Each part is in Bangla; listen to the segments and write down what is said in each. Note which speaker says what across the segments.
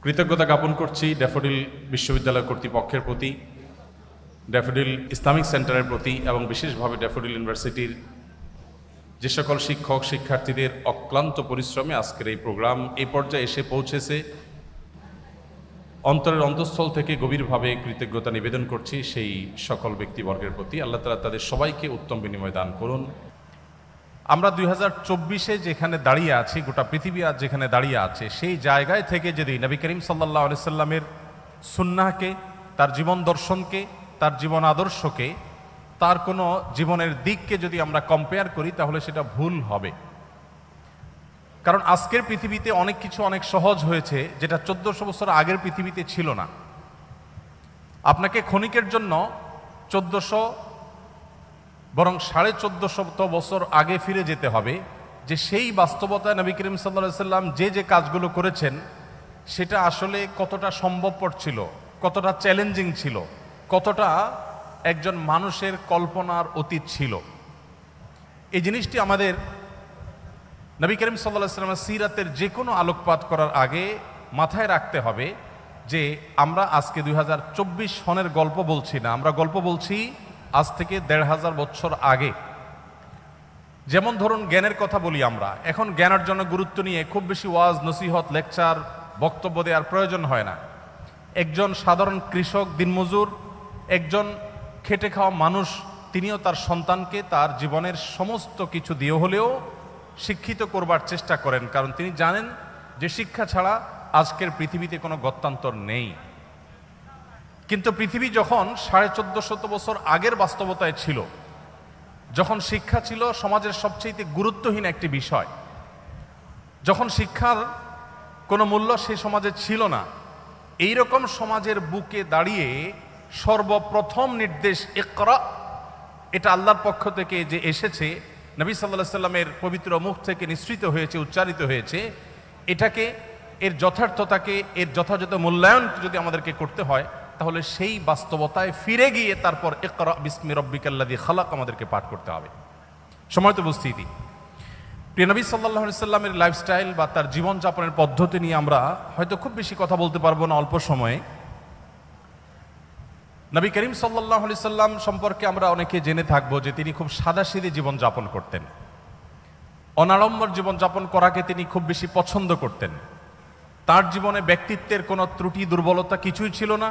Speaker 1: কৃতজ্ঞতা জ্ঞাপন করছি ড্যাফোডিল বিশ্ববিদ্যালয় কর্তৃপক্ষের প্রতি, ড্যাফোডিল ইসলামিক সেন্টারের প্রতি এবং বিশেষভাবে ড্যাফোডিল ইউনিভার্সিটির যে সকল শিক্ষক শিক্ষার্থীদের অক্লান্ত পরিশ্রমে আজকের এই প্রোগ্রাম এই পর্যায়ে এসে পৌঁছেছে। অন্তরের অন্তঃস্থল থেকে গভীরভাবে কৃতজ্ঞতা নিবেদন করছি সেই সকল ব্যক্তিবর্গের প্রতি। আল্লাহ তাআলা তাদের সবাইকে উত্তম বিনিময় দান করুন। আমরা 2024-এ যেখানে দাঁড়িয়ে আছি, গোটা পৃথিবী আজ যেখানে দাঁড়িয়ে আছে, সেই জায়গায় থেকে যদি নবী করিম সাল্লাল্লাহু আলাইহি সাল্লামের সুন্নাহকে, তার জীবন দর্শনকে, তার জীবন আদর্শকে, তার কোনো জীবনের দিককে যদি আমরা কম্পেয়ার করি তাহলে সেটা ভুল হবে। কারণ আজকের পৃথিবীতে অনেক কিছু অনেক সহজ হয়েছে যেটা 1400 বছর আগের পৃথিবীতে ছিল না। আপনাকে ক্ষণিকের জন্য 1400 বরং 1450 বছর আগে ফিরে যেতে হবে, যে সেই বাস্তবতায় নবী করিম সাল্লাল্লাহু আলাইহি সাল্লাম যে কাজগুলো করেছেন সেটা আসলে কতটা সম্ভবপর ছিল, কতটা চ্যালেঞ্জিং ছিল, কতটা একজন মানুষের কল্পনার অতীত ছিল। এই জিনিসটি আমাদের নবী করিম সাল্লাল্লাহু আলাইহি সাল্লামের সিরাতের যে কোনো আলোকপাত করার আগে মাথায় রাখতে হবে যে আমরা আজকে 2024 সনের গল্প বলছি না, আমরা গল্প বলছি আজ থেকে 1500 বছর আগে। যেমন ধরুন জ্ঞানের কথা বলি, আমরা এখন জ্ঞানের জন্য গুরুত্ব নিয়ে খুব বেশি ওয়াজ নসিহত লেকচার বক্তব্য দেওয়ার প্রয়োজন হয় না। একজন সাধারণ কৃষক দিনমজুর, একজন খেটে খাওয়া মানুষ, তিনিও তার সন্তানকে তার জীবনের সমস্ত কিছু দিয়ে হলেও শিক্ষিত করবার চেষ্টা করেন, কারণ তিনি জানেন যে শিক্ষা ছাড়া আজকের পৃথিবীতে কোনো গত্যান্তর নেই। কিন্তু পৃথিবী যখন 1450 বছর আগের বাস্তবতায় ছিল, যখন শিক্ষা ছিল সমাজের সবচেয়ে গুরুত্বহীন একটি বিষয়, যখন শিক্ষার কোনো মূল্য সেই সমাজে ছিল না, এই রকম সমাজের বুকে দাঁড়িয়ে সর্বপ্রথম নির্দেশ ইকরা, এটা আল্লাহর পক্ষ থেকে যে এসেছে, নবী সাল্লাল্লাহু আলাইহি সাল্লামের পবিত্র মুখ থেকে নিঃসৃত হয়েছে, উচ্চারিত হয়েছে, এটাকে, এর যথার্থতাকে, এর যথাযথ মূল্যায়ন যদি আমাদেরকে করতে হয় তাহলে সেই বাস্তবতায় ফিরে গিয়ে তারপর ইকরা বিসমি রাব্বিকাল্লাযী খালাক আমাদেরকে পাঠ করতে হবে। সময়ত উপস্থিতি, প্রিয় নবী সাল্লাল্লাহু আলাইহি সাল্লামের লাইফস্টাইল বা তার জীবনযাপনের পদ্ধতি নিয়ে আমরা হয়তো খুব বেশি কথা বলতে পারবো না অল্প সময়ে। নবী করিম সাল্লাল্লাহু আলাইহি সাল্লাম সম্পর্কে আমরা অনেকে জেনে থাকবো যে তিনি খুব সাদাসিধে জীবনযাপন করতেন, অনাড়ম্বর জীবনযাপন করাকে তিনি খুব বেশি পছন্দ করতেন। তার জীবনে ব্যক্তিত্বের কোনো ত্রুটি দুর্বলতা কিছুই ছিল না,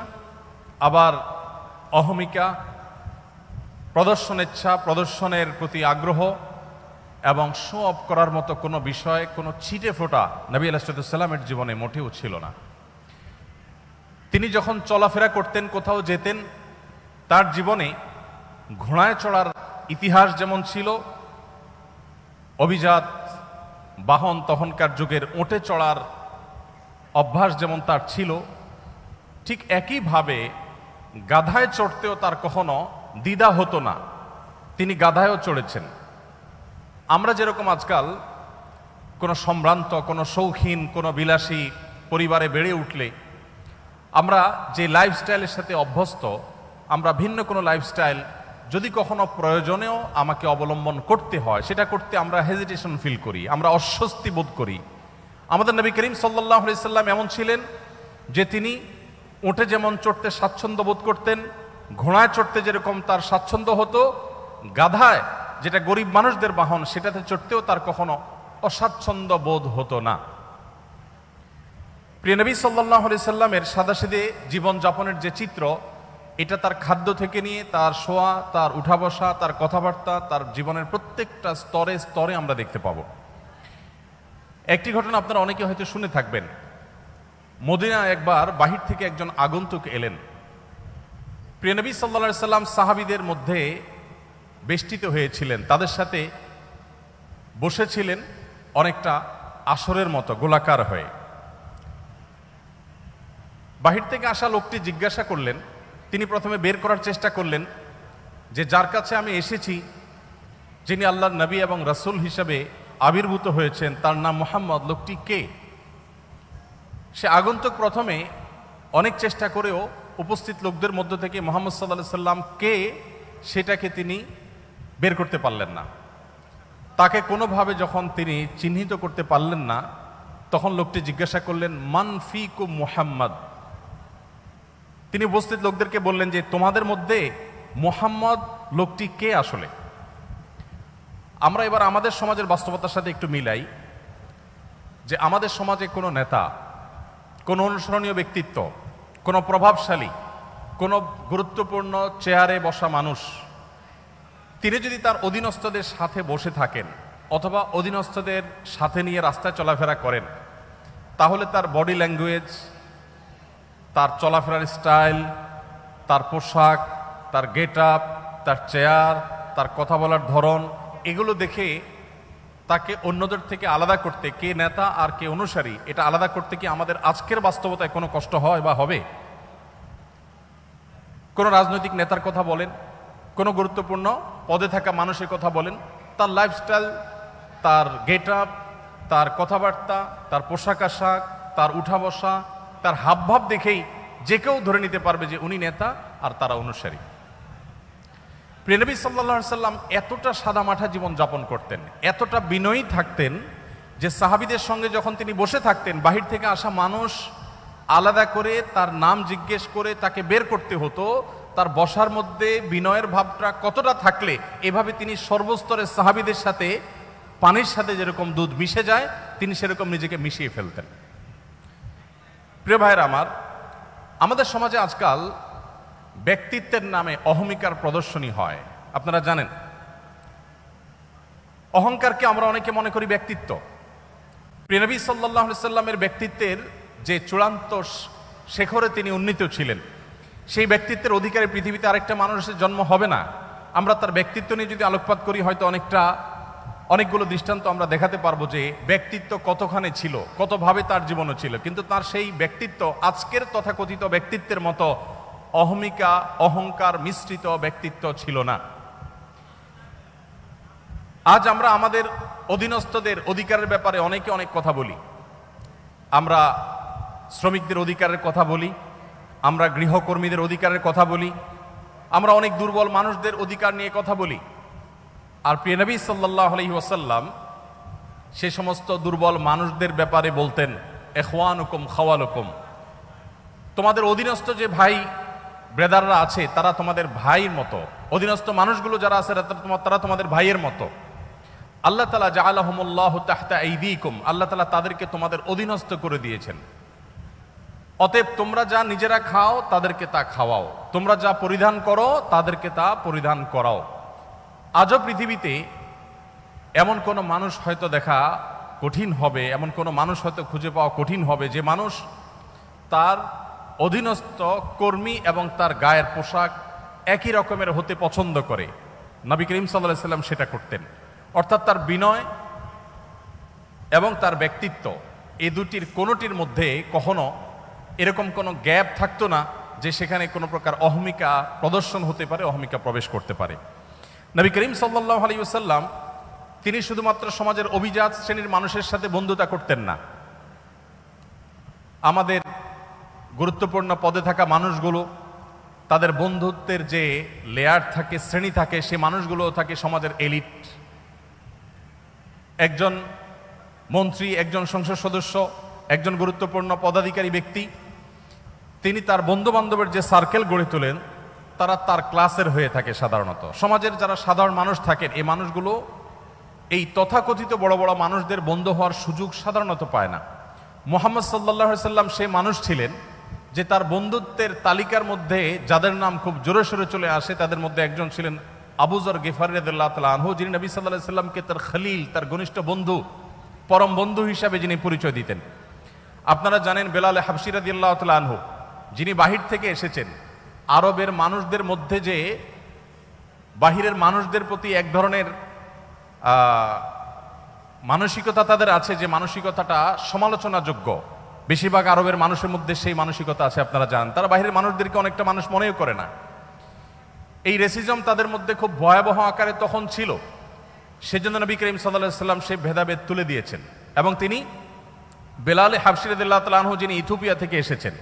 Speaker 1: আবার অহমিকা, প্রদর্শনেচ্ছা, প্রদর্শনের প্রতি আগ্রহ এবং শো অফ করার মতো কোনো বিষয়, কোনো ছিটে ফোটা নবী আলাইহিস সালামের জীবনে মোটেও ছিল না। তিনি যখন চলাফেরা করতেন, কোথাও যেতেন, তার জীবনে ঘোড়ায় চড়ার ইতিহাস যেমন ছিল, অভিজাত বাহন তখনকার যুগের ওটে চড়ার অভ্যাস যেমন তার ছিল, ঠিক একইভাবে গাধায় চড়তেও তার কখনো দ্বিধা হতো না, তিনি গাধায়ও চড়েছেন। আমরা যেরকম আজকাল কোনো সম্ভ্রান্ত, কোনো শৌখিন, কোনো বিলাসী পরিবারে বেড়ে উঠলে আমরা যে লাইফস্টাইলের সাথে অভ্যস্ত, আমরা ভিন্ন কোনো লাইফস্টাইল যদি কখনো প্রয়োজনেও আমাকে অবলম্বন করতে হয়, সেটা করতে আমরা হেজিটেশন ফিল করি, আমরা অস্বস্তি বোধ করি। আমাদের নবী করিম সাল্লাল্লাহু আলাইহি সাল্লাম এমন ছিলেন যে তিনি উঠে যেমন চড়তে স্বাচ্ছন্দ্য বোধ করতেন, ঘোড়ায় চড়তে যেরকম তার স্বাচ্ছন্দ্য হতো, গাধায়, যেটা গরিব মানুষদের বাহন, সেটাতে চড়তেও তার কখনো অস্বাচ্ছন্দ্য বোধ হতো না। প্রিয় নবী সাল্লাল্লাহু আলাইহি সাল্লামের সাদাসিধে জীবনযাপনের যে চিত্র, এটা তার খাদ্য থেকে নিয়ে তার শোয়া, তার উঠা বসা, তার কথাবার্তা, তার জীবনের প্রত্যেকটা স্তরে স্তরে আমরা দেখতে পাবো। একটি ঘটনা আপনারা অনেকে হয়তো শুনে থাকবেন। মদিনায় একবার বাহির থেকে একজন আগন্তুক এলেন। প্রিয় নবী সাল্লাল্লাহু আলাইহি সাল্লাম সাহাবীদের মধ্যে বেষ্টিত হয়েছিলেন, তাদের সাথে বসেছিলেন অনেকটা আসরের মতো গোলাকার হয়ে। বাহির থেকে আসা লোকটি জিজ্ঞাসা করলেন, তিনি প্রথমে বের করার চেষ্টা করলেন যে যার কাছে আমি এসেছি, যিনি আল্লাহর নবী এবং রাসূল হিসাবে আবির্ভূত হয়েছেন, তার নাম মুহাম্মদ, লোকটি কে? সে আগন্তুক প্রথমে অনেক চেষ্টা করেও উপস্থিত লোকদের মধ্য থেকে মুহাম্মদ সাল্লাল্লাহু আলাইহি সাল্লাম কে সেটাকে তিনি বের করতে পারলেন না। তাকে কোনোভাবে যখন তিনি চিহ্নিত করতে পারলেন না, তখন লোকটি জিজ্ঞাসা করলেন, মান ফিকুম মুহাম্মদ। তিনি উপস্থিত লোকদেরকে বললেন যে তোমাদের মধ্যে মুহাম্মদ লোকটি কে আসলে? আমরা এবার আমাদের সমাজের বাস্তবতার সাথে একটু মিলাই যে আমাদের সমাজে কোনো নেতা, কোনো অনুসরণীয় ব্যক্তিত্ব, কোনো প্রভাবশালী, কোনো গুরুত্বপূর্ণ চেয়ারে বসা মানুষ, তিনি যদি তার অধীনস্থদের সাথে বসে থাকেন অথবা অধীনস্থদের সাথে নিয়ে রাস্তায় চলাফেরা করেন, তাহলে তার বডি ল্যাঙ্গুয়েজ, তার চলাফেরার স্টাইল, তার পোশাক, তার গেট আপ, তার চেয়ার, তার কথা বলার ধরন, এগুলো দেখে তাকে অন্যদের থেকে আলাদা করতে, কে নেতা আর কে অনুসারী, এটা আলাদা করতে কি আমাদের আজকের বাস্তবতায় কোনো কষ্ট হয় বা হবে? কোনো রাজনৈতিক নেতার কথা বলেন, কোনো গুরুত্বপূর্ণ পদে থাকা মানুষের কথা বলেন, তার লাইফস্টাইল, তার গেট আপ, তার কথাবার্তা, তার পোশাক আশাক, তার উঠা বসা, তার হাবভাব দেখেই যে কেউ ধরে নিতে পারবে যে উনি নেতা আর তারা অনুসারী। প্রিয় নবী সাল্লাল্লাহু আলাইহি সাল্লাম এতটা সাদামাঠা জীবন যাপন করতেন, এতটা বিনয়ী থাকতেন যে সাহাবীদের সঙ্গে যখন তিনি বসে থাকতেন, বাহির থেকে আসা মানুষ আলাদা করে তার নাম জিজ্ঞেস করে তাকে বের করতে হতো। তার বসার মধ্যে বিনয়ের ভাবটা কতটা থাকলে এভাবে তিনি সর্বস্তরের সাহাবীদের সাথে পানির সাথে যেরকম দুধ মিশে যায়, তিনি সেরকম নিজেকে মিশিয়ে ফেলতেন। প্রিয় ভাইয়েরা আমার, আমাদের সমাজে আজকাল ব্যক্তিত্বের নামে অহমিকার প্রদর্শনী হয়। আপনারা জানেন, অহংকারকে আমরা অনেকে মনে করি ব্যক্তিত্ব। প্রিয় নবী সাল্লাল্লাহু আলাইহি সাল্লামের ব্যক্তিত্বের যে চূড়ান্ত শেখরে তিনি উন্নীত ছিলেন, সেই ব্যক্তিত্বের অধিকারী পৃথিবীতে আরেকটা মানুষের জন্ম হবে না। আমরা তার ব্যক্তিত্ব নিয়ে যদি আলোকপাত করি, হয়তো অনেকগুলো দৃষ্টান্ত আমরা দেখাতে পারবো যে ব্যক্তিত্ব কতখানি ছিল, কতভাবে তার জীবনও ছিল, কিন্তু তার সেই ব্যক্তিত্ব আজকের তথাকথিত ব্যক্তিত্বের মতো অহমিকা, অহংকার মিশ্রিত ব্যক্তিত্ব ছিল না। আজ আমরা আমাদের অধীনস্থদের অধিকারের ব্যাপারে অনেকে অনেক কথা বলি। আমরা শ্রমিকদের অধিকারের কথা বলি, আমরা গৃহকর্মীদের অধিকারের কথা বলি, আমরা অনেক দুর্বল মানুষদের অধিকার নিয়ে কথা বলি। আর প্রিয় নবী সাল্লাল্লাহু আলাইহি ওয়াসাল্লাম সে সমস্ত দুর্বল মানুষদের ব্যাপারে বলতেন, ইখওয়ানুকুম খাওয়ালুকুম, তোমাদের অধীনস্থ যে ভাই ব্রাদাররা আছে তারা তোমাদের ভাইয়ের মতো, অধীনস্থ মানুষগুলো যারা আছে তারা তোমাদের ভাইয়ের মতো। আল্লাহ তাআলা জাআলাহুমুল্লাহু তাহতা আইদিকুম, আল্লাহ তাআলা তাদেরকে তোমাদের অধীনস্থ করে দিয়েছেন। অতএব তোমরা যা নিজেরা খাও তাদেরকে তা খাওয়াও, তোমরা যা পরিধান করো তাদেরকে তা পরিধান করাও। আজও পৃথিবীতে এমন কোনো মানুষ হয়তো দেখা কঠিন হবে, এমন কোনো মানুষ হয়তো খুঁজে পাওয়া কঠিন হবে যে মানুষ তার অধীনস্থ কর্মী এবং তার গায়ের পোশাক একই রকমের হতে পছন্দ করে। নবী করিম সাল্লাল্লাহু আলাইহি সাল্লাম সেটা করতেন। অর্থাৎ তার বিনয় এবং তার ব্যক্তিত্ব, এই দুটির কোনোটির মধ্যে কখনো এরকম কোনো গ্যাপ থাকতো না যে সেখানে কোনো প্রকার অহমিকা প্রদর্শন হতে পারে, অহমিকা প্রবেশ করতে পারে। নবী করিম সাল্লাল্লাহু আলাইহি ওয়াসাল্লাম তিনি শুধুমাত্র সমাজের অভিজাত শ্রেণীর মানুষের সাথে বন্ধুতা করতেন না, আমাদের গুরুত্বপূর্ণ পদে থাকা মানুষগুলো, তাদের বন্ধুত্বের যে লেয়ার থাকে, শ্রেণী থাকে, সে মানুষগুলো থাকে সমাজের এলিট। একজন মন্ত্রী, একজন সংসদ সদস্য, একজন গুরুত্বপূর্ণ পদাধিকারী ব্যক্তি, তিনি তার বন্ধু বান্ধবের যে সার্কেল গড়ে তোলেন তারা তার ক্লাসের হয়ে থাকে। সাধারণত সমাজের যারা সাধারণ মানুষ থাকেন, এই মানুষগুলো এই তথাকথিত বড় বড় মানুষদের বন্ধু হওয়ার সুযোগ সাধারণত পায় না। মুহাম্মদ সাল্লাল্লাহু আলাইহি সাল্লাম সে মানুষ ছিলেন যে তার বন্ধুত্বের তালিকার মধ্যে যাদের নাম খুব জোরে সোরে চলে আসে তাদের মধ্যে একজন ছিলেন আবু যর গিফারী রাদিয়াল্লাহু তাআলা আনহু, যিনি নবী সাল্লাল্লাহু আলাইহি সাল্লামকে তার খলিল, তার ঘনিষ্ঠ বন্ধু, পরম বন্ধু হিসাবে যিনি পরিচয় দিতেন। আপনারা জানেন বেলাল হাবশী রাদিয়াল্লাহু তাআলা আনহু, যিনি বাহির থেকে এসেছেন। আরবের মানুষদের মধ্যে যে বাহিরের মানুষদের প্রতি এক ধরনের মানসিকতা তাদের আছে, যে মানসিকতাটা সমালোচনাযোগ্য, বেশিরভাগ আরবের মানুষের মধ্যে সেই মানসিকতা আছে। আপনারা জানেন তারা বাহিরের মানুষদেরকে অনেকটা মানুষ মনেও করে না। এই রেসিজম তাদের মধ্যে খুব ভয়াবহ আকারে তখন ছিল। সেজন্য নবী করিম সাল্লাল্লাহু আলাইহি সাল্লাম সেই ভেদাভেদ তুলে দিয়েছেন এবং তিনি বেলাল হাবশী রাদিয়াল্লাহু তাআলা আনহু, যিনি ইথিওপিয়া থেকে এসেছেন,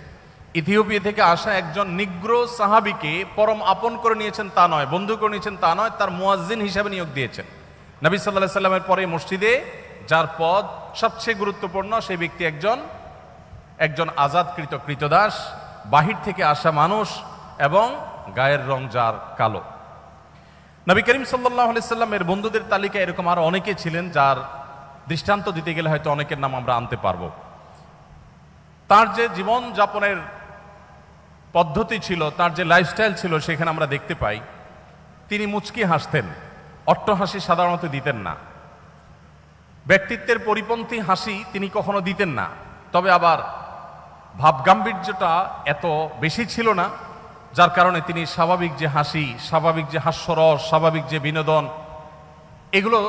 Speaker 1: ইথিওপিয়া থেকে আসা একজন নিগ্রো সাহাবীকে পরম আপন করে নিয়েছেন তা নয়, বন্ধু করে নিয়েছেন তা নয়, তার মুয়াজ্জিন হিসাবে নিয়োগ দিয়েছেন। নবী সাল্লাল্লাহু আলাইহি সাল্লামের পরে মসজিদে যার পদ সবচেয়ে গুরুত্বপূর্ণ, সেই ব্যক্তি একজন আজাদকৃত কৃতদাস, বাহির থেকে আসা মানুষ এবং গায়ের রং যার কালো। নবী করিম সাল্লাল্লাহু আলাইহি সাল্লামের বন্ধুদের তালিকায় এরকম আরো অনেকে ছিলেন, যার দৃষ্টান্ত দিতে গেলে হয়তো অনেকের নাম আমরা আনতে পারবো। তার যে জীবন যাপনের পদ্ধতি ছিল, তার যে লাইফস্টাইল ছিল, সেখানে আমরা দেখতে পাই তিনি মুচকি হাসতেন, অট্টহাসি সাধারণত দিতেন না। ব্যক্তিত্বের পরিপন্থী হাসি তিনি কখনো দিতেন না, তবে আবার ভাবগাম্ভীর্যটা এত বেশি ছিল না, যার কারণে তিনি স্বাভাবিক যে হাসি, স্বাভাবিক যে হাস্যরস, স্বাভাবিক যে বিনোদন, এগুলো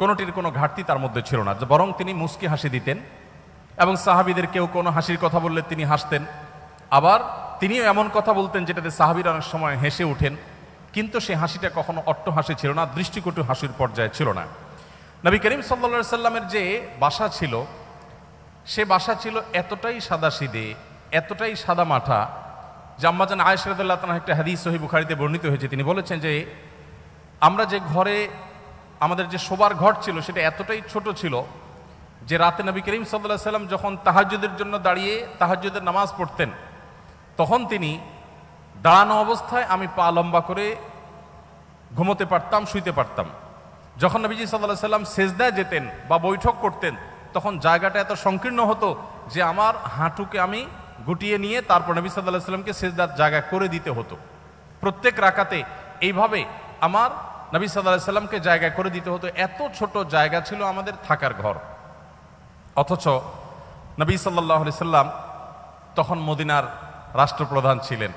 Speaker 1: কোনোটির কোনো ঘাটতি তার মধ্যে ছিল না, বরং তিনি মুচকি হাসি দিতেন। এবং সাহাবীদের কেউ কোনো হাসির কথা বললে তিনি হাসতেন, আবার তিনিও এমন কথা বলতেন যেটাতে সাহাবীরা অনেক সময় হেসে ওঠেন, কিন্তু সেই হাসিটা কখনো অট্টহাসি ছিল না, দৃষ্টিকটু হাসির পর্যায়ে ছিল না। নবী করিম সাল্লাল্লাহু আলাইহি সাল্লামের যে বাসা ছিল, সে বাসা ছিল এতটাই সাদাসিধে, এতটাই সাদামাঠা যে আম্মাজান আয়েশা রাদিয়াল্লাহু তাআলা একটা হাদিস সহিহ বুখারীতে বর্ণিত হয়েছে, তিনি বলেছেন যে আমরা যে ঘরে আমাদের যে শোবার ঘর ছিল সেটা এতটাই ছোট ছিল যে রাতে নবী করিম সাল্লাল্লাহু আলাইহি সাল্লাম যখন তাহাজ্জুদের জন্য দাঁড়িয়ে তাহাজ্জুদের নামাজ পড়তেন, তখন তিনি দাঁড়ানো অবস্থায় আমি পা লম্বা করে ঘুমোতে পারতাম, শুইতে পারতাম। যখন নবীজি সাল্লাল্লাহু আলাইহি সাল্লাম সেজদায় যেতেন বা বৈঠক করতেন, তখন জায়গাটা এত সংকীর্ণ হতো যে আমার হাঁটুকে আমি গুটিয়ে নিয়ে তারপর নবী সাল্লাল্লাহু আলাইহি সাল্লামকে সেজদার জায়গা করে দিতে হতো। প্রত্যেক রাকাতে এইভাবে আমার নবী সাল্লাল্লাহু আলাইহি সাল্লামকে জায়গা করে দিতে হতো। এত ছোট জায়গা ছিল আমাদের থাকার ঘর। অথচ নবী সাল্লাল্লাহু আলাইহি সাল্লাম তখন মদিনার রাষ্ট্রপ্রধান ছিলেন,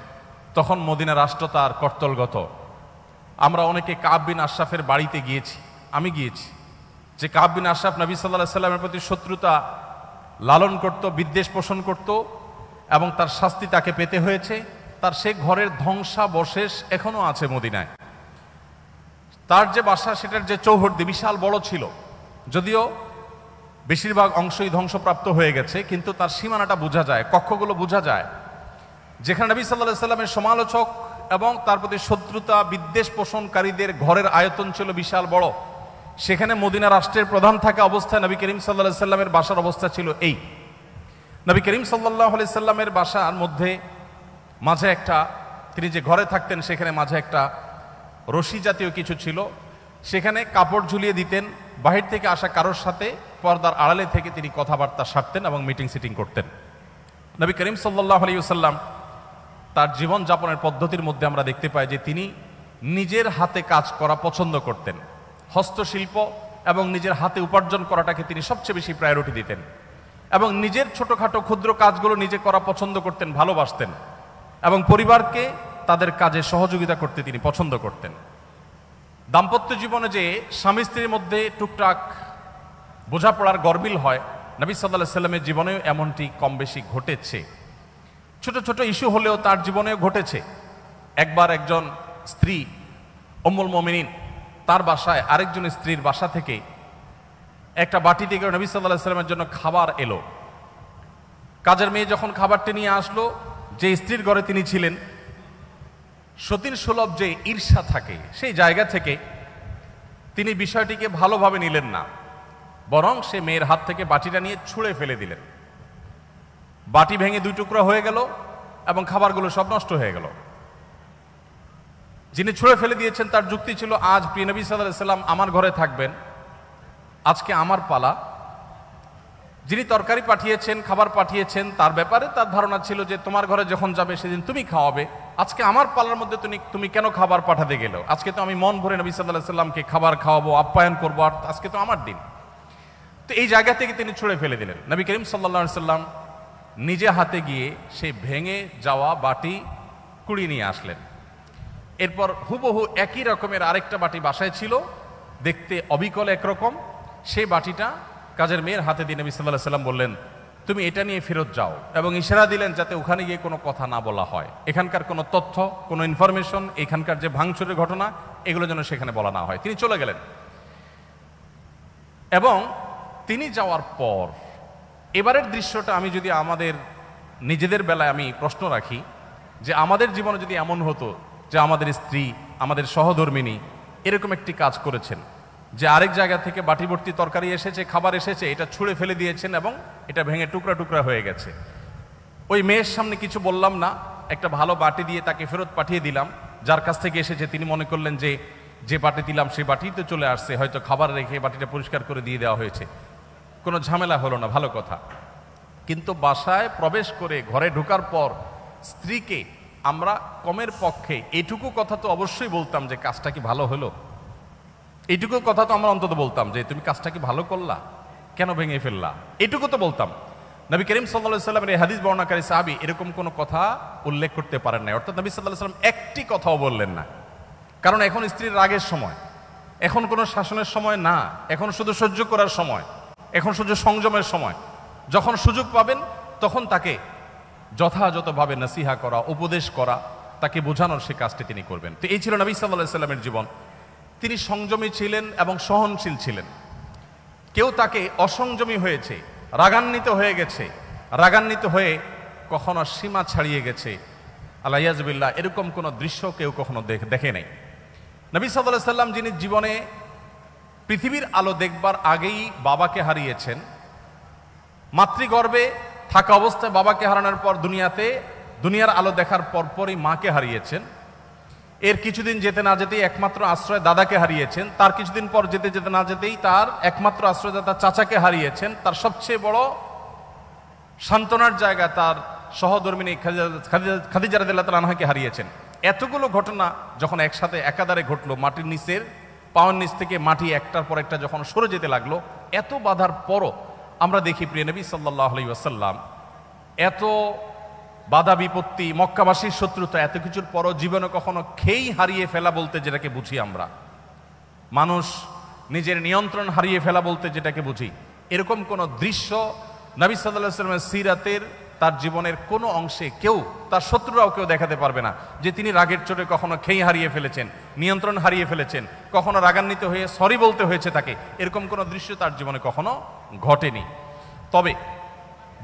Speaker 1: তখন মদিনা রাষ্ট্র তার কর্তলগত। আমরা অনেকে কাব বিন আশরাফের বাড়িতে গিয়েছি, আমি গিয়েছি, যে কাব বিন আশরাফ নবী সাল্লাল্লাহু আলাইহি সাল্লামের প্রতি শত্রুতা লালন করত, বিদ্বেষ পোষণ করত এবং তার শাস্তি তাকে পেতে হয়েছে। তার সে ঘরের ধ্বংসাবশেষ এখনো আছে মদিনায়। তার যে বাসা, সেটার যে চৌহদ্দি বিশাল বড় ছিল, যদিও বেশিরভাগ অংশই ধ্বংসপ্রাপ্ত হয়ে গেছে, কিন্তু তার সীমানাটা বোঝা যায়, কক্ষগুলো বোঝা যায়। যেখানে নবী সাল্লাল্লাহু আলাইহি সাল্লামের সমালোচক এবং তার প্রতি শত্রুতা বিদ্বেষ পোষণকারীদের ঘরের আয়তন ছিল বিশাল বড়, সেখানে মদিনা রাষ্ট্রের প্রধান থাকা অবস্থায় নবী করিম সাল্লাল্লাহু আলাইহি সাল্লামের বাসার অবস্থা ছিল এই। নবী করিম সাল্লাল্লাহু আলাইহি সাল্লামের বাসার মধ্যে মাঝে একটা, তিনি যে ঘরে থাকতেন সেখানে মাঝে একটা রশি জাতীয় কিছু ছিল, সেখানে কাপড় ঝুলিয়ে দিতেন। বাহির থেকে আসা কারোর সাথে পর্দার আড়ালে থেকে তিনি কথাবার্তা সারতেন এবং মিটিং সিটিং করতেন। নবী করিম সাল্লাল্লাহু আলাইহি ওয়াসাল্লাম তার জীবন যাপনের পদ্ধতির মধ্যে আমরা দেখতে পাই যে তিনি নিজের হাতে কাজ করা পছন্দ করতেন। হস্তশিল্প এবং নিজের হাতে উপার্জন করাটাকে তিনি সবচেয়ে বেশি প্রায়োরিটি দিতেন এবং নিজের ছোটখাটো ক্ষুদ্র কাজগুলো নিজে করা পছন্দ করতেন, ভালোবাসতেন এবং পরিবারকে তাদের কাজে সহযোগিতা করতে তিনি পছন্দ করতেন। দাম্পত্য জীবনে যে স্বামী স্ত্রীর মধ্যে টুকটাক বোঝাপড়ার গরমিল হয়, নবী সাল্লাল্লাহু আলাইহি সাল্লামের জীবনেও এমনটি কম বেশি ঘটেছে। ছোট ছোট ইস্যু হলেও তার জীবনেও ঘটেছে। একবার একজন স্ত্রী উম্মুল মুমিনিন তার বাসায় আরেকজন স্ত্রীর বাসা থেকে একটা বাটি থেকে নবী সাল্লাল্লাহু আলাইহি সাল্লামের জন্য খাবার এলো। কাজের মেয়ে যখন খাবারটি নিয়ে আসলো, যে স্ত্রীর ঘরে তিনি ছিলেন, সতীর সুলভ যে ঈর্ষা থাকে, সেই জায়গা থেকে তিনি বিষয়টিকে ভালোভাবে নিলেন না, বরং সে মেয়ের হাত থেকে বাটিটা নিয়ে ছুঁড়ে ফেলে দিলেন। বাটি ভেঙে দুই টুকরা হয়ে গেল এবং খাবারগুলো সব নষ্ট হয়ে গেল। যিনি ছুঁড়ে ফেলে দিয়েছেন তার যুক্তি ছিল, আজ প্রিয় নবী সাল্লাল্লাহু আলাইহি সাল্লাম আমার ঘরে থাকবেন, আজকে আমার পালা। যিনি তরকারি পাঠিয়েছেন, খাবার পাঠিয়েছেন, তার ব্যাপারে তার ধারণা ছিল যে তোমার ঘরে যখন যাবে সেদিন তুমি খাওয়াবে, আজকে আমার পালার মধ্যে তুমি কেন খাবার পাঠাতে গেলো? আজকে তো আমি মন ভরে নবী সাল্লাল্লাহু আলাইহি সাল্লামকে খাবার খাওয়াবো, আপ্যায়ন করবো, আর আজকে তো আমার দিন। তো এই জায়গা থেকে তিনি ছুঁড়ে ফেলে দিলেন। নবী করিম সাল্লাল্লাহু আলাইহি সাল্লাম নিজে হাতে গিয়ে সেই ভেঙে যাওয়া বাটি কুড়িয়ে নিয়ে আসলেন। এরপর হুবহু একই রকমের আরেকটা বাটি বাসায় ছিল, দেখতে অবিকল একরকম। সেই বাটিটা কাজের মেয়ের হাতে দিয়ে নবী সাল্লাল্লাহু আলাইহি সাল্লাম বললেন, তুমি এটা নিয়ে ফেরত যাও, এবং ইশারা দিলেন যাতে ওখানে গিয়ে কোনো কথা না বলা হয়, এখানকার কোনো তথ্য, কোনো ইনফরমেশন, এখানকার যে ভাঙচুরের ঘটনা, এগুলো যেন সেখানে বলা না হয়। তিনি চলে গেলেন এবং তিনি যাওয়ার পর এবারের দৃশ্যটা আমি যদি আমাদের নিজেদের বেলায় আমি প্রশ্ন রাখি যে আমাদের জীবনে যদি এমন হতো যে আমাদের স্ত্রী, আমাদের সহধর্মিণী এরকম একটি কাজ করেছেন, যে আরেক জায়গা থেকে বাটি ভর্তি তরকারি এসেছে, খাবার এসেছে, এটা ছুঁড়ে ফেলে দিয়েছেন এবং এটা ভেঙে টুকরা টুকরা হয়ে গেছে। ওই মেয়ের সামনে কিছু বললাম না, একটা ভালো বাটি দিয়ে তাকে ফেরত পাঠিয়ে দিলাম। যার কাছ থেকে এসেছে তিনি মনে করলেন যে যে বাটি দিলাম সেই বাটি তো চলে আসছে, হয়তো খাবার রেখে বাটিটা পরিষ্কার করে দিয়ে দেওয়া হয়েছে, কোনো ঝামেলা হলো না, ভালো কথা। কিন্তু বাসায় প্রবেশ করে ঘরে ঢোকার পর স্ত্রীকে আমরা কমের পক্ষে এইটুকু কথা তো অবশ্যই বলতাম যে কাজটা কি ভালো হলো, এইটুকু কথা তো আমরা অন্তত বলতাম যে তুমি কাজটা কি ভালো করলা, কেন ভেঙে ফেললা, এইটুকু তো বলতাম। নবী করিম সাল্লাল্লাহু আলাইহি সাল্লামের এই হাদিস বর্ণনাকারী সাহাবী এরকম কোনো কথা উল্লেখ করতে পারেন না, অর্থাৎ নবী সাল্লাল্লাহু আলাইহি সাল্লাম একটি কথাও বললেন না। কারণ এখন স্ত্রীর রাগের সময়, এখন কোনো শাসনের সময় না, এখন শুধু সহ্য করার সময়, এখন শুধু সংযমের সময়। যখন সুযোগ পাবেন তখন তাকে যথাযথভাবে নসিহা করা, উপদেশ করা, তাকে বোঝানোর সে কাজটি তিনি করবেন। তো এই ছিল নবী সাল্লাল্লাহু আলাইহি সাল্লামের জীবন। তিনি সংযমী ছিলেন এবং সহনশীল ছিলেন। কেউ তাকে অসংযমী হয়েছে, রাগান্বিত হয়ে গেছে, রাগান্বিত হয়ে কখনো সীমা ছাড়িয়ে গেছে, আল্লাহ ইয়াজবিল্লাহ, এরকম কোনো দৃশ্য কেউ কখনো দেখে নাই। নবী সাল্লাল্লাহু আলাইহি সাল্লাম যিনি জীবনে পৃথিবীর আলো দেখবার আগেই বাবাকে হারিয়েছেন, মাতৃগর্ভে থাকা অবস্থায় বাবাকে হারানোর পর দুনিয়ার আলো দেখার পরপরই মাকে হারিয়েছেন। এর কিছুদিন যেতে না যেতেই একমাত্র আশ্রয় দাদাকে হারিয়েছেন। তার কিছুদিন পর যেতে যেতে না যেতেই তার একমাত্র আশ্রয়দাতা চাচাকে হারিয়েছেন। তার সবচেয়ে বড় সান্ত্বনার জায়গা তার সহধর্মিণী খাদিজা রাদিয়াল্লাহু তাআলা আনহাকে হারিয়েছেন। এতগুলো ঘটনা যখন একসাথে একাধারে ঘটলো, মাটির নিচের পাওয়ার নিচ থেকে মাটি একটার পর একটা যখন সরে যেতে লাগলো, এত বাধার পরও আমরা দেখি প্রিয় নবী সাল্লাল্লাহু আলাইহি ওয়াসাল্লাম এত বাধা বিপত্তি, মক্কাবাসীর শত্রুতা, এত কিছুর পরও জীবনে কখনো খেই হারিয়ে ফেলা বলতে যেটাকে বুঝি আমরা, মানুষ নিজের নিয়ন্ত্রণ হারিয়ে ফেলা বলতে যেটাকে বুঝি, এরকম কোন দৃশ্য নবী সাল্লাল্লাহু আলাইহি ওয়াসাল্লামের সিরাতের তার জীবনের কোনো অংশে কেউ, তার শত্রুরাও কেউ দেখাতে পারবে না যে তিনি রাগের চোটে কখনো খেই হারিয়ে ফেলেছেন, নিয়ন্ত্রণ হারিয়ে ফেলেছেন, কখনো রাগান্বিত হয়ে সরি বলতে হয়েছে তাকে, এরকম কোনো দৃশ্য তার জীবনে কখনো ঘটেনি। তবে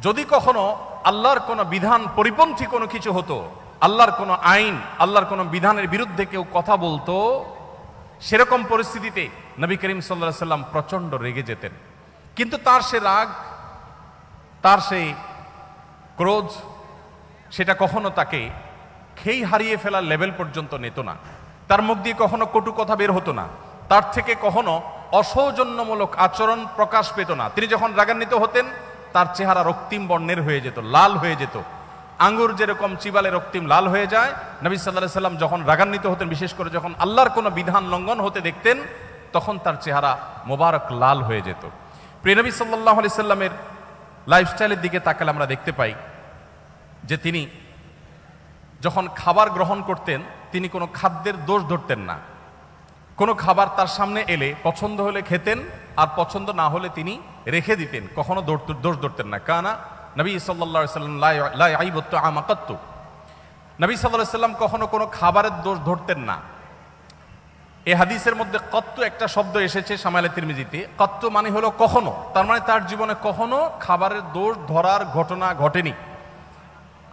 Speaker 1: যদি কখনো আল্লাহর কোনো বিধান পরিপন্থী কোনো কিছু হতো, আল্লাহর কোনো আইন, আল্লাহর কোনো বিধানের বিরুদ্ধে কেউ কথা বলতো, সেরকম পরিস্থিতিতে নবী করিম সাল্লাল্লাহু আলাইহি সাল্লাম প্রচন্ড রেগে যেতেন। কিন্তু তার সে রাগ, তার সেই ক্রোধ, সেটা কখনো তাকে খেই হারিয়ে ফেলার লেভেল পর্যন্ত নিত না। তার মুখ দিয়ে কখনো কটু কথা বের হতো না, তার থেকে কখনো অসৌজন্যমূলক আচরণ প্রকাশ পেত না। তিনি যখন রাগান্বিত হতেন তার চেহারা রক্তিম বর্ণের হয়ে যেত, লাল হয়ে যেত, আঙ্গুর যেরকম চিবালে রক্তিম লাল হয়ে যায়। নবী সাল্লাল্লাহু আলাইহি সাল্লাম যখন রাগান্বিত হতেন, বিশেষ করে যখন আল্লাহর কোনো বিধান লঙ্ঘন হতে দেখতেন, তখন তার চেহারা মোবারক লাল হয়ে যেত। প্রিয় নবী সাল্লাল্লাহু আলাইহি সাল্লামের লাইফস্টাইলের দিকে তাকালে আমরা দেখতে পাই যে তিনি যখন খাবার গ্রহণ করতেন তিনি কোনো খাদ্যের দোষ ধরতেন না। কোনো খাবার তার সামনে এলে পছন্দ হলে খেতেন, আর পছন্দ না হলে তিনি রেখে দিতেন, কখনো দোষ ধরতেন না। কানা নবী সাল্লাল্লাহু আলাইহি সাল্লাম লা ইয়াইবু তুআমা কাত্তু, নবী সাল্লাল্লাহু আলাইহি সাল্লাম কখনো কোনো খাবারের দোষ ধরতেন না। এই হাদিসের মধ্যে কত্তু একটা শব্দ এসেছে শামাইলে তিরমিজিতে, কত্তু মানে হলো কখনো, তার মানে তার জীবনে কখনো খাবারের দোষ ধরার ঘটনা ঘটেনি।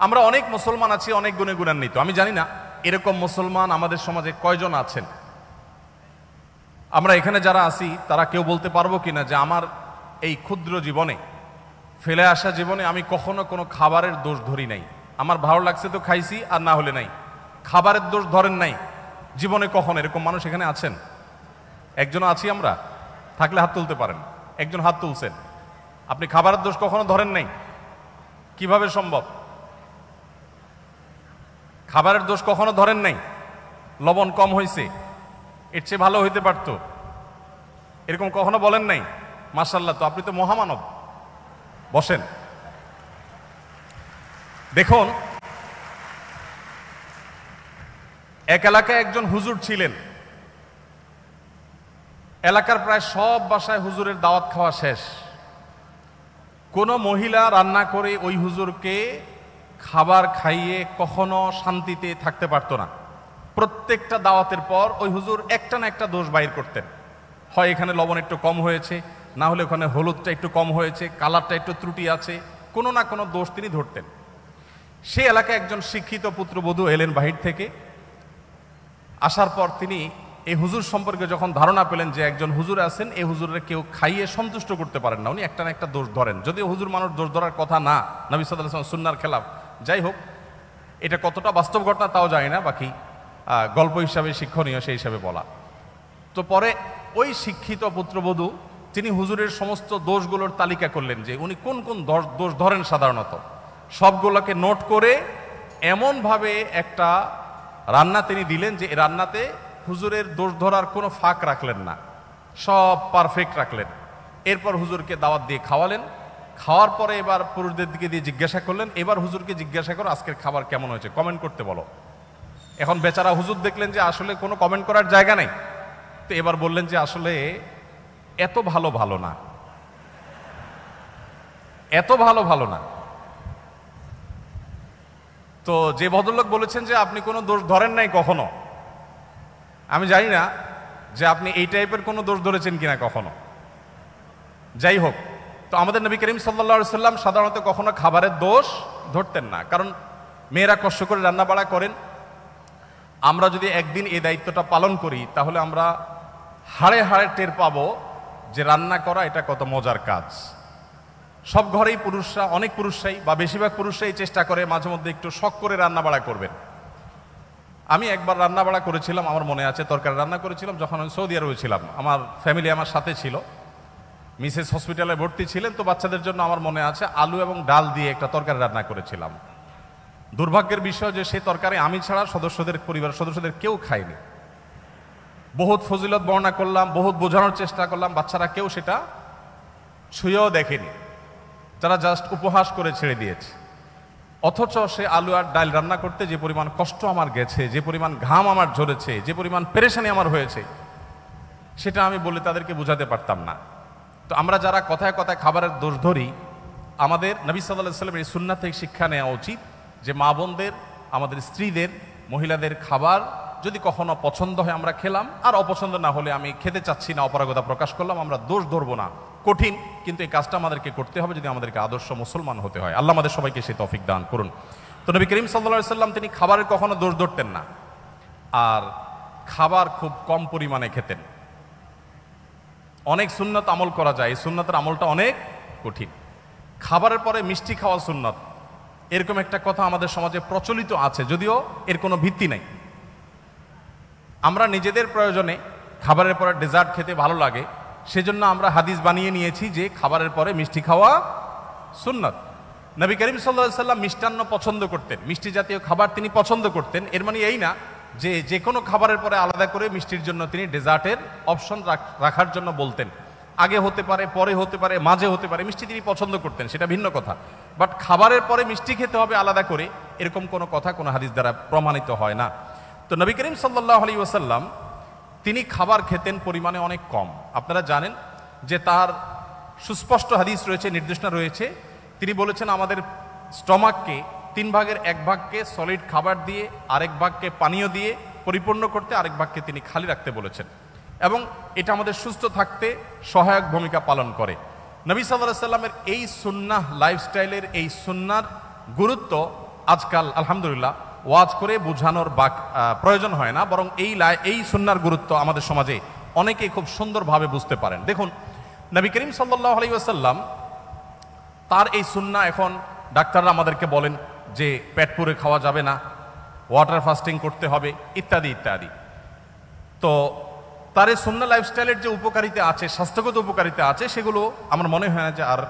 Speaker 1: আমরা অনেক মুসলমান আছি অনেক গুণে গুণান্বিত, আমি জানি না এরকম মুসলমান আমাদের সমাজে কয়জন আছেন। আমরা এখানে যারা আছি তারা কেউ বলতে পারবো কিনা যে আমার এই ক্ষুদ্র জীবনে, ফেলে আসা জীবনে আমি কখনো কোনো খাবারের দোষ ধরি নাই, আমার ভালো লাগছে তো খাইছি, আর না হলে নাই, খাবারের দোষ ধরেন নাই জীবনে কখনো? এরকম মানুষ এখানে আছেন? একজন আছি আমরা, থাকলে হাত তুলতে পারেন। একজন হাত তুলছেন, আপনি খাবারের দোষ কখনো ধরেন নাই? কিভাবে সম্ভব? খাবারের দোষ কখনো ধরেন নাই? লবণ কম হয়েছে, এর চেয়ে ভালো হইতে পারত, এরকম কখনো বলেন নাই? মাশাআল্লাহ, তো আপনি তো মহামানব। বসেন। দেখুন, এক এলাকায় একজন হুজুর ছিলেন, এলাকার প্রায় সব বাসায় হুজুরের দাওয়াত খাওয়া শেষ, কোনো মহিলা রান্না করে ওই হুজুরকে খাবার খাইয়ে কখনো শান্তিতে থাকতে পারতো না। প্রত্যেকটা দাওয়াতের পর ওই হুজুর একটা না একটা দোষ বাইর করতেন, হয় এখানে লবণ একটু কম হয়েছে, না হলে ওখানে হলুদটা একটু কম হয়েছে, কালারটা একটু ত্রুটি আছে, কোনো না কোনো দোষ তিনি ধরতেন। সে এলাকায় একজন শিক্ষিত পুত্রবধূ এলেন বাহির থেকে। আসার পর তিনি এই হুজুর সম্পর্কে যখন ধারণা পেলেন যে একজন হুজুর আছেন, এই হুজুরের কেউ খাইয়ে সন্তুষ্ট করতে পারেন না, উনি একটা না একটা দোষ ধরেন, যদিও হুজুর মানুষ দোষ ধরার কথা না, নবী সাল্লাল্লাহু আলাইহি ওয়াসাল্লাম সুন্নাহর খেলাফ। যাই হোক, এটা কতটা বাস্তব ঘটনা তাও জানি না, বাকি গল্প হিসাবে শিক্ষণীয় সেই হিসাবে বলা। তো পরে ওই শিক্ষিত পুত্রবধূ তিনি হুজুরের সমস্ত দোষগুলোর তালিকা করলেন যে উনি কোন কোন দোষ ধরেন সাধারণত, সবগুলোকে নোট করে এমনভাবে একটা রান্না তিনি দিলেন যে রান্নাতে হুজুরের দোষ ধরার কোনো ফাঁক রাখলেন না, সব পারফেক্ট রাখলেন। এরপর হুজুরকে দাওয়াত দিয়ে খাওয়ালেন। খাওয়ার পরে এবার পুরুষদের দিকে দিয়ে জিজ্ঞাসা করলেন, এবার হুজুরকে জিজ্ঞাসা করো আজকের খাবার কেমন হয়েছে, কমেন্ট করতে বলো। এখন বেচারা হুজুর দেখলেন যে আসলে কোনো কমেন্ট করার জায়গা নেই, তো এবার বললেন যে আসলে এত ভালো না, এত ভালো না। তো যে ভদ্রলোক বলেছেন যে আপনি কোনো দোষ ধরেন নাই কখনো, আমি জানি না যে আপনি এই টাইপের কোনো দোষ ধরেছেন কিনা কখনো। যাই হোক, তো আমাদের নবী করিম সাল্লাল্লাহু আলাইহি সাল্লাম সাধারণত কখনো খাবারের দোষ ধরতেন না, কারণ মেয়েরা কষ্ট করে রান্না বাড়া করেন। আমরা যদি একদিন এই দায়িত্বটা পালন করি তাহলে আমরা হাড়ে হাড়ে টের পাবো যে রান্না করা এটা কত মজার কাজ। সব ঘরেই পুরুষরা, অনেক পুরুষরাই বা বেশিরভাগ পুরুষরাই চেষ্টা করে মাঝে মধ্যে একটু শখ করে রান্না বাড়া করবেন। আমি একবার রান্না বাড়া করেছিলাম, আমার মনে আছে, তরকারি রান্না করেছিলাম যখন আমি সৌদি আরবে ছিলাম। আমার ফ্যামিলি আমার সাথে ছিল, মিসেস হসপিটালে ভর্তি ছিলেন, তো বাচ্চাদের জন্য আমার মনে আছে আলু এবং ডাল দিয়ে একটা তরকারি রান্না করেছিলাম। দুর্ভাগ্যের বিষয় যে সেই তরকারি আমি ছাড়া পরিবারের সদস্যদের কেউ খায়নি। বহুত ফজিলত বর্ণনা করলাম, বহুত বোঝানোর চেষ্টা করলাম, বাচ্চারা কেউ সেটা ছুঁয়েও দেখেনি, যারা জাস্ট উপহাস করে ছেড়ে দিয়েছে। অথচ সে আলু আর ডাল রান্না করতে যে পরিমাণ কষ্ট আমার গেছে, যে পরিমাণ ঘাম আমার ঝরেছে, যে পরিমাণ পেরেশানি আমার হয়েছে, সেটা আমি বলে তাদেরকে বোঝাতে পারতাম না। তো আমরা যারা কথায় কথায় খাবারের দোষ ধরি, আমাদের নবী সাল্লাল্লাহু আলাইহি ওয়াসাল্লামের এই সুন্নাত থেকে শিক্ষা নেওয়া উচিত যে মা বোনদের, আমাদের স্ত্রীদের, মহিলাদের খাবার যদি কখনো পছন্দ হয় আমরা খেলাম, আর অপছন্দ না হলে আমি খেতে চাচ্ছি না, অপারগতা প্রকাশ করলাম, আমরা দোষ ধরবো না। কঠিন, কিন্তু এই কাজটা আমাদেরকে করতে হবে যদি আমাদেরকে আদর্শ মুসলমান হতে হয়। আল্লাহ আমাদের সবাইকে সেই তৌফিক দান করুন। তো নবী করিম সাল্লাল্লাহু আলাইহি ওয়াসাল্লাম তিনি খাবারের কখনো দোষ ধরতেন না, আর খাবার খুব কম পরিমাণে খেতেন। অনেক সুন্নত আমল করা যায়, এই সুন্নতের আমলটা অনেক কঠিন। খাবারের পরে মিষ্টি খাওয়া সুন্নত, এরকম একটা কথা আমাদের সমাজে প্রচলিত আছে, যদিও এর কোনো ভিত্তি নাই। আমরা নিজেদের প্রয়োজনে খাবারের পরে ডেজার্ট খেতে ভালো লাগে, সেজন্য আমরা হাদিস বানিয়ে নিয়েছি যে খাবারের পরে মিষ্টি খাওয়া সুন্নত। নবী করিম সাল্লাল্লাহু আলাইহি ওয়াসাল্লাম মিষ্টান্ন পছন্দ করতেন, মিষ্টি জাতীয় খাবার তিনি পছন্দ করতেন। এর মানে এই না যে যে কোনো খাবারের পরে আলাদা করে মিষ্টির জন্য তিনি ডেজার্টের অপশন রাখার জন্য বলতেন। আগে হতে পারে, পরে হতে পারে, মাঝে হতে পারে, মিষ্টি তিনি পছন্দ করতেন, সেটা ভিন্ন কথা। বাট খাবারের পরে মিষ্টি খেতে হবে আলাদা করে, এরকম কোনো কথা কোনো হাদিস দ্বারা প্রমাণিত হয় না। তো নবী করিম সাল্লাল্লাহু আলাইহি ওয়াসাল্লাম তিনি খাবার খেতেন পরিমাণে অনেক কম। আপনারা জানেন যে তার সুস্পষ্ট হাদিস রয়েছে, নির্দেশনা রয়েছে। তিনি বলেছেন আমাদের স্টমাককে 3 ভাগের 1 ভাগকে সলিড খাবার দিয়ে, আরেক ভাগকে পানীয় দিয়ে পরিপূর্ণ করতে, আরেক ভাগকে তিনি খালি রাখতে বলেছেন, এবং এটা আমাদের সুস্থ থাকতে সহায়ক ভূমিকা পালন করে। নবী সাল্লাল্লাহু আলাইহি ওয়াসাল্লামের এই সুন্নাহ লাইফস্টাইলের এই সুন্নার গুরুত্ব আজকাল আলহামদুলিল্লাহ ওয়াজ করে বোঝানোর প্রয়োজন হয় না, বরং এই সুন্নার গুরুত্ব আমাদের সমাজে অনেকেই খুব সুন্দরভাবে বুঝতে পারেন। দেখুন, নবী করিম সাল্লাল্লাহু আলাইহি ওয়াসাল্লাম তার এই সুন্নাহ, এখন ডাক্তাররা আমাদেরকে বলেন যে পেট পুরে খাওয়া যাবে না, ওয়াটার ফাস্টিং করতে হবে, ইত্যাদি ইত্যাদি। তো তার এই সুন্নাহ লাইফস্টাইলের যে উপকারিতা আছে, স্বাস্থ্যগত উপকারিতা আছে, সেগুলো আমার মনে হয় না যে আর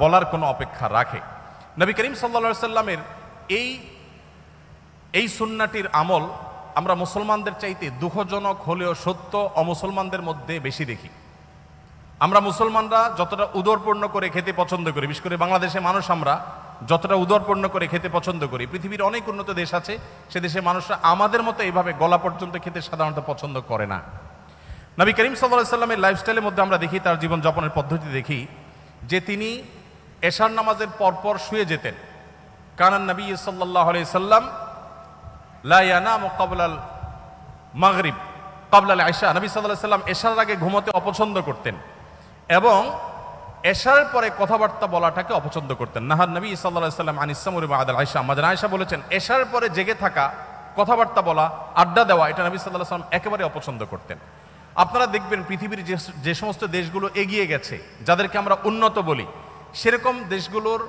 Speaker 1: বলার কোনো অপেক্ষা রাখে। নবী করিম সাল্লাল্লাহু আলাইহি ওয়াসাল্লামের এই সুন্নাটির আমল আমরা মুসলমানদের চাইতে দুঃখজনক হলেও সত্য অমুসলমানদের মধ্যে বেশি দেখি। আমরা মুসলমানরা যতটা উদরপূর্ণ করে খেতে পছন্দ করি, বিশেষ করে বাংলাদেশে মানুষ আমরা যতটা উদরপূর্ণ করে খেতে পছন্দ করি, পৃথিবীর অনেক উন্নত দেশ আছে, সে দেশে মানুষরা আমাদের মতো এইভাবে গলা পর্যন্ত খেতে সাধারণত পছন্দ করে না। নবী করিম সাল্লাল্লাহু আলাইহি ওয়াসাল্লামের লাইফস্টাইলের মধ্যে আমরা দেখি, তার জীবনযাপনের পদ্ধতি দেখি যে তিনি এশার নামাজের পরপর শুয়ে যেতেন। কানান নবী সাল্লাল্লাহু আলাইহি ওয়াসাল্লাম লা ইয়ানামু ক্বাবলাল মাগরিব ক্বাবলাল ইশা, নবী সাল্লাল্লাহু আলাইহি ওয়াসাল্লাম এশার আগে ঘুমোতে অপছন্দ করতেন এবং এশার পরে কথাবার্তা বলাটাকে অপছন্দ করতেন। নাহার নবী সাল্লাল্লাহু আলাইহি ওয়াসাল্লাম আনিস সামরি বাদাল আয়েশা, আমাদের আয়েশা বলেছেন এশার পরে জেগে থাকা কথাবার্তা বলা, আড্ডা দেওয়া, এটা নবী সাল্লাল্লাহু আলাইহি ওয়াসাল্লাম একেবারে অপছন্দ করতেন। আপনারা দেখবেন পৃথিবীর যে সমস্ত দেশগুলো এগিয়ে গেছে, যাদেরকে আমরা উন্নত বলি, সেরকম দেশগুলোর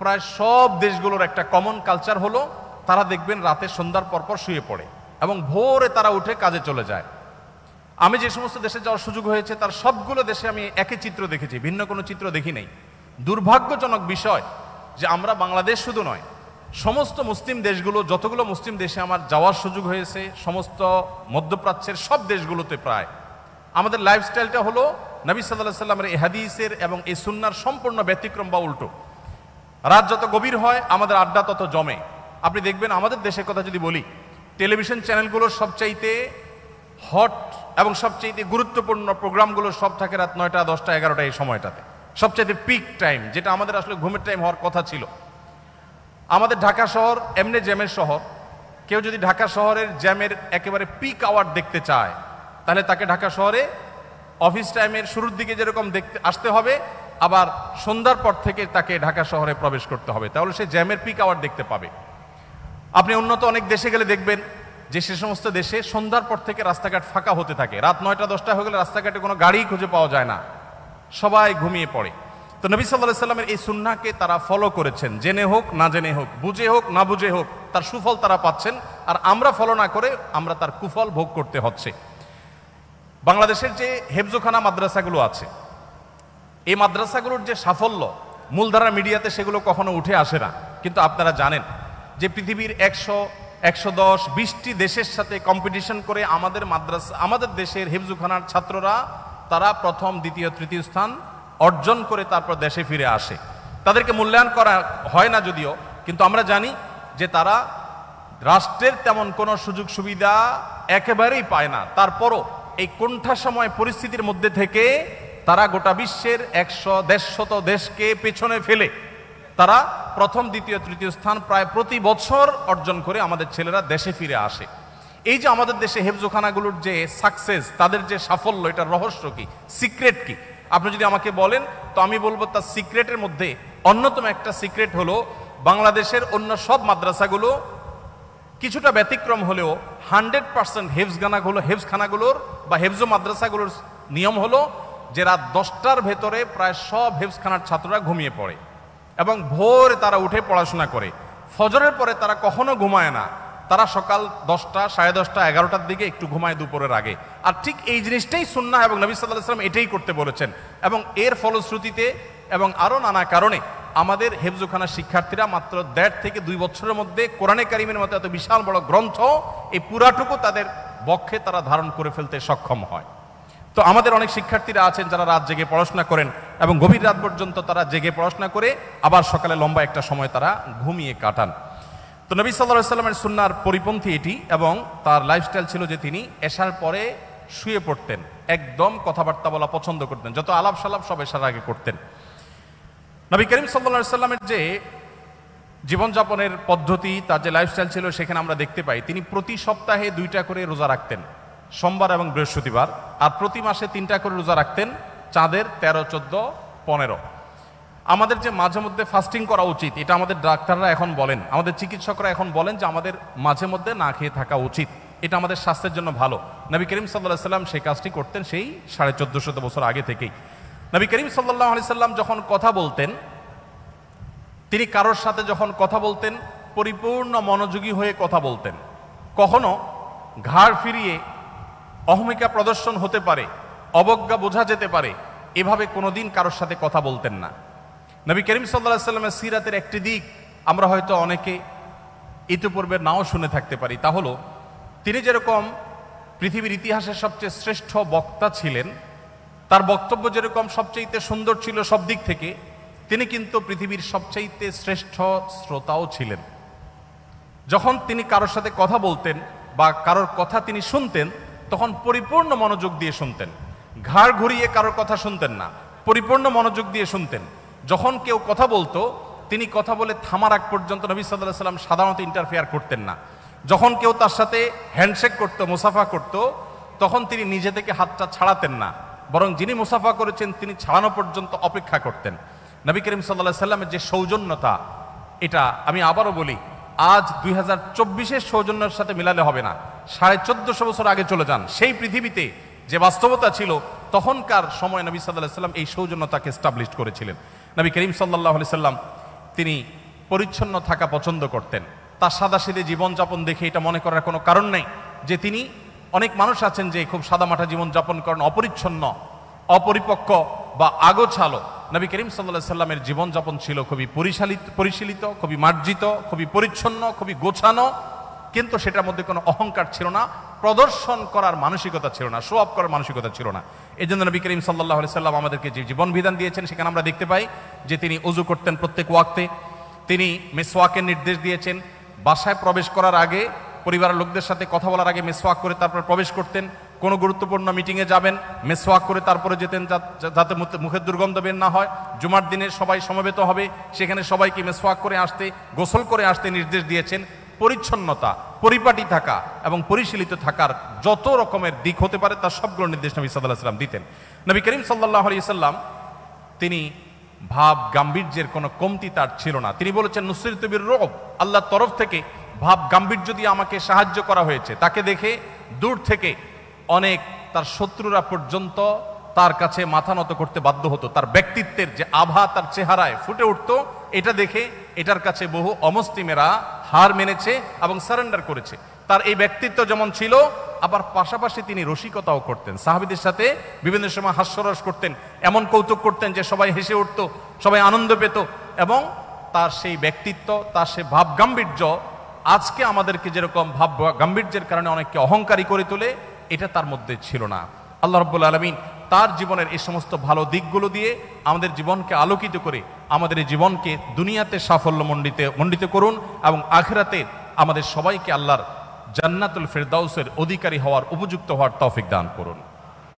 Speaker 1: প্রায় সব দেশগুলোর একটা কমন কালচার হলো তারা দেখবেন রাতে সন্ধ্যার পরপর শুয়ে পড়ে এবং ভোরে তারা উঠে কাজে চলে যায়। আমি যে সমস্ত দেশে যাওয়ার সুযোগ হয়েছে তার সবগুলো দেশে আমি একই চিত্র দেখেছি, ভিন্ন কোনো চিত্র দেখি নাই। দুর্ভাগ্যজনক বিষয় যে আমরা বাংলাদেশ শুধু নয়, সমস্ত মুসলিম দেশগুলো, যতগুলো মুসলিম দেশে আমার যাওয়ার সুযোগ হয়েছে, সমস্ত মধ্যপ্রাচ্যের সব দেশগুলোতে প্রায় আমাদের লাইফস্টাইলটা হলো নবী সাল্লাল্লাহু আলাইহি ওয়াসাল্লামের এই হাদিসের এবং এই সুন্নাহর সম্পূর্ণ ব্যতিক্রম বা উল্টো। রাত যত গভীর হয় আমাদের আড্ডা তত জমে। আপনি দেখবেন আমাদের দেশের কথা যদি বলি, টেলিভিশন চ্যানেলগুলোর সবচাইতে হট এবং সবচাইতে গুরুত্বপূর্ণ প্রোগ্রামগুলো সব থাকে রাত 9টা 10টা 11টা এই সময়টাতে, সবচাইতে পিক টাইম, যেটা আমাদের আসলে ঘুমের টাইম হওয়ার কথা ছিল। আমাদের ঢাকা শহর এমনি জ্যামের শহর, কেউ যদি ঢাকা শহরের জ্যামের একেবারে পিক আওয়ার দেখতে চায় তাহলে তাকে ঢাকা শহরে অফিস টাইমের শুরুর দিকে যেরকম দেখতে আসতে হবে, আবার সন্ধ্যার পর থেকে তাকে ঢাকা শহরে প্রবেশ করতে হবে, তাহলে সে জ্যামের পিক আওয়ার দেখতে পাবে। আপনি উন্নত অনেক দেশে গেলে দেখবেন যে সে সমস্ত দেশে সন্ধ্যার পর থেকে রাস্তাঘাট ফাঁকা হতে থাকে, রাত 9টা 10টা হয়ে গেলে রাস্তাঘাটে কোনো গাড়ি খুঁজে পাওয়া যায় না, সবাই ঘুমিয়ে পড়ে। তো নবী সাল্লাল্লাহু আলাইহি ওয়াসাল্লামের এই সুন্নাহকে তারা ফলো করেছেন, জেনে হোক না জেনে হোক, বুঝে হোক না বুঝে হোক, তার সুফল তারা পাচ্ছেন, আর আমরা ফলো না করে আমরা তার কুফল ভোগ করতে হচ্ছে। বাংলাদেশের যে হেফজোখানা মাদ্রাসাগুলো আছে, এই মাদ্রাসাগুলোর যে সাফল্য মূলধারা মিডিয়াতে সেগুলো কখনো উঠে আসে না, কিন্তু আপনারা জানেন যে পৃথিবীর 100, 110, 20টি দেশের সাথে কম্পিটিশন করে আমাদের মাদ্রাসা, আমাদের দেশের হেফজোখানার ছাত্ররা তারা প্রথম, দ্বিতীয়, তৃতীয় স্থান অর্জন করে তারপর দেশে ফিরে আসে। তাদেরকে মূল্যায়ন করা হয় না যদিও, কিন্তু আমরা জানি যে তারা রাষ্ট্রের তেমন কোনো সুযোগ সুবিধা একেবারেই পায় না। তারপরও এই কোণঠাসময় পরিস্থিতির মধ্যে থেকে তারা গোটা বিশ্বের 100-150 দেশকে পেছনে ফেলে তারা প্রথম, দ্বিতীয়, তৃতীয় স্থান প্রায় প্রতি বছর অর্জন করে আমাদের ছেলেরা দেশে ফিরে আসে। এই যে আমাদের দেশে হেফজোখানাগুলোর যে সাকসেস, তাদের যে সাফল্য, এটার রহস্য কি, সিক্রেট কি? আপনি যদি আমাকে বলেন তো আমি বলবো তার সিক্রেটের মধ্যে অন্যতম একটা সিক্রেট হলো বাংলাদেশের অন্য সব মাদ্রাসাগুলো কিছুটা ব্যতিক্রম হলেও 100% হেফজখানাগুলোর বা হেফজো মাদ্রাসাগুলোর নিয়ম হলো যে রাত 10টার ভেতরে প্রায় সব হেফজখানার ছাত্ররা ঘুমিয়ে পড়ে এবং ভোরে তারা উঠে পড়াশোনা করে। ফজরের পরে তারা কখনো ঘুমায় না, তারা সকাল 10টা, 10:30, 11টার দিকে একটু ঘুমায় দুপুরের আগে। আর ঠিক এই জিনিসটাই সুন্নাহ এবং নবী সাল্লাল্লাহু আলাইহি ওয়াসাল্লাম এটাই করতে বলেছেন, এবং এর ফলশ্রুতিতে এবং আরও নানা কারণে আমাদের হেফজোখানা শিক্ষার্থীরা মাত্র 1.5 থেকে 2 বছরের মধ্যে কোরআনে কারিমের মতো এত বিশাল বড় গ্রন্থ এই পুরাটুকু তাদের বক্ষে তারা ধারণ করে ফেলতে সক্ষম হয়। তো আমাদের অনেক শিক্ষার্থীরা আছেন যারা রাত জেগে পড়াশোনা করেন এবং গভীর রাত পর্যন্ত তারা জেগে পড়াশোনা করে আবার সকালে লম্বা একটা সময় তারা ঘুমিয়ে কাটান। তো নবী সাল্লাল্লাহু আলাইহি ওয়াসাল্লামের সুন্নাহর পরিপন্থী এটি, এবং তার লাইফস্টাইল ছিল যে তিনি এশার পরে শুয়ে পড়তেন, একদম কথাবার্তা বলা পছন্দ করতেন, যত আলাপ সালাপ সব এশার আগে করতেন। নবী করিম সাল্লাল্লাহু আলাইহি ওয়াসাল্লামের যে জীবনযাপনের পদ্ধতি, তার যে লাইফস্টাইল ছিল, সেখানে আমরা দেখতে পাই তিনি প্রতি সপ্তাহে 2টা করে রোজা রাখতেন, সোমবার এবং বৃহস্পতিবার, আর প্রতি মাসে 3টা করে রোজা রাখতেন, চাঁদের 13, 14, 15। আমাদের যে মাঝে মধ্যে ফাস্টিং করা উচিত, এটা আমাদের ডাক্তাররা এখন বলেন, আমাদের চিকিৎসকরা এখন বলেন যে আমাদের মাঝে মধ্যে না খেয়ে থাকা উচিত, এটা আমাদের স্বাস্থ্যের জন্য ভালো। নবী করিম সাল্লাল্লাহু আলাইহি ওয়াসাল্লাম সেই কাজটি করতেন সেই 1450 বছর আগে থেকেই। নবী করিম সাল্লাল্লাহু আলাইহি ওয়াসাল্লাম যখন কথা বলতেন, তিনি কারোর সাথে যখন কথা বলতেন পরিপূর্ণ মনোযোগী হয়ে কথা বলতেন, কখনো ঘাড় ফিরিয়ে অহমিকা প্রদর্শন হতে পারে, অবজ্ঞা বোঝা যেতে পারে, এভাবে কোনোদিন কারোর সাথে কথা বলতেন না। নবী করিম সাল্লাল্লাহু আলাইহি ওয়াসাল্লামের সিরাতের একটি দিক আমরা হয়তো অনেকে ইতিপূর্বে নাও শুনে থাকতে পারি, তা হলো তিনি যেরকম পৃথিবীর ইতিহাসের সবচেয়ে শ্রেষ্ঠ বক্তা ছিলেন, তার বক্তব্য যেরকম সবচেয়ে সুন্দর ছিল সব দিক থেকে, তিনি কিন্তু পৃথিবীর সবচেয়ে শ্রেষ্ঠ শ্রোতাও ছিলেন। যখন তিনি কারোর সাথে কথা বলতেন বা কারোর কথা তিনি শুনতেন, তখন পরিপূর্ণ মনোযোগ দিয়ে শুনতেন, ঘাড় ঘুরিয়ে কারোর কথা শুনতেন না, পরিপূর্ণ মনোযোগ দিয়ে শুনতেন। যখন কেউ কথা বলতো, তিনি কথা বলে থামার আগ পর্যন্ত নবী সাল্লাল্লাহু আলাইহি ওয়াসাল্লাম সাধারণত ইন্টারফেয়ার করতেন না। যখন কেউ তার সাথে হ্যান্ডশেক করতো, মুসাফা করতো, তখন তিনি নিজে থেকে হাতটা ছাড়াতেন না, বরং যিনি মুসাফা করেছেন তিনি ছাড়ানো পর্যন্ত অপেক্ষা করতেন। নবী করিম সাল্লাল্লাহু আলাইহি ওয়াসাল্লামের যে সৌজন্যতা, এটা আমি আবারও বলি, আজ 2024-এর সৌজন্যের সাথে মিলালে হবে না। 1450 বছর আগে চলে যান, সেই পৃথিবীতে যে বাস্তবতা ছিল তখনকার সময় নবী সাল্লাল্লাহু আলাইহি সাল্লাম এই সৌজন্যতাকে এস্টাবলিশ করেছিলেন। নবী করিম সাল্লাল্লাহু আলাইহি সাল্লাম তিনি পরিচ্ছন্ন থাকা পছন্দ করতেন। তার সাদাসিধে জীবনযাপন দেখে এটা মনে করার কোনো কারণ নেই যে তিনি, অনেক মানুষ আছেন যে খুব সাদামাটা জীবনযাপন করেন, অপরিচ্ছন্ন, অপরিপক্ক বা আগোছালো। নবী করিম সাল্লাল্লাহু আলাইহি সাল্লামের জীবনযাপন ছিল খুবই পরিশীলিত, খুবই মার্জিত, খুবই পরিচ্ছন্ন, খুবই গোছানো, কিন্তু সেটার মধ্যে কোনো অহংকার ছিল না, প্রদর্শন করার মানসিকতা ছিল না, শো অফ করার মানসিকতা ছিল না। এই জন্য নবী করিম সাল্লাল্লাহু আলাইহি সাল্লাম আমাদেরকে যে জীবন বিধান দিয়েছেন সেখানে আমরা দেখতে পাই যে তিনি ওযু করতেন প্রত্যেক ওয়াক্তে, তিনি মিসওয়াকের নির্দেশ দিয়েছেন, বাসায় প্রবেশ করার আগে, পরিবারের লোকদের সাথে কথা বলার আগে মিসওয়াক করে তারপর প্রবেশ করতেন। কোনো গুরুত্বপূর্ণ মিটিংয়ে যাবেন, মিসওয়াক করে তারপরে যেতেন যাতে মুখের দুর্গন্ধ বের না হয়। জুমার দিনে সবাই সমবেত হবে, সেখানে সবাইকে মিসওয়াক করে আসতে, গোসল করে আসতে নির্দেশ দিয়েছেন। পরিচ্ছন্নতা, পরিপাটি থাকা এবং পরিশীলিত থাকার যত রকমের দিক হতে পারে তার সবগুলো নির্দেশ নবী সাল্লাল্লাহু আলাইহি সাল্লাম দিতেন। নবী করিম সাল্লাল্লাহু আলাইহি সাল্লাম তিনি ভাব গাম্ভীর্যের কোনো কমতি তার ছিল না। তিনি বলেছেন নুসরিতু বির-রু'ব, আল্লাহর তরফ থেকে ভাব গাম্ভীর্য দিয়ে আমাকে সাহায্য করা হয়েছে। তাকে দেখে দূর থেকে অনেক তার শত্রুরা পর্যন্ত তার কাছে মাথা নত করতে বাধ্য হতো। তার ব্যক্তিত্বের যে আভা তার চেহারায় ফুটে উঠত, এটা দেখে এটার কাছে বহু অমুসলিমেরা হার মেনেছে এবং সারেন্ডার করেছে। তার এই ব্যক্তিত্ব যেমন ছিল, আবার পাশাপাশি তিনি রসিকতাও করতেন, সাহাবীদের সাথে বিভিন্ন সময় হাস্যরস করতেন, এমন কৌতুক করতেন যে সবাই হেসে উঠত, সবাই আনন্দ পেত। এবং তার সেই ব্যক্তিত্ব, তার সেই ভাব গাম্ভীর্য আজকে আমাদেরকে যেরকম ভাব গাম্ভীর্যের কারণে অনেককে অহংকারী করে তোলে, এটা তার মধ্যে ছিল না। আল্লাহ রাব্বুল আলামিন তার জীবনের এই সমস্ত ভালো দিকগুলো দিয়ে আমাদের জীবনকে আলোকিত করে আমাদের এই জীবনকে দুনিয়াতে সাফল্য মণ্ডিত করুন এবং আখিরাতে আমাদের সবাইকে আল্লাহর জান্নাতুল ফেরদাউসের অধিকারী হওয়ার, উপযুক্ত হওয়ার তৌফিক দান করুন।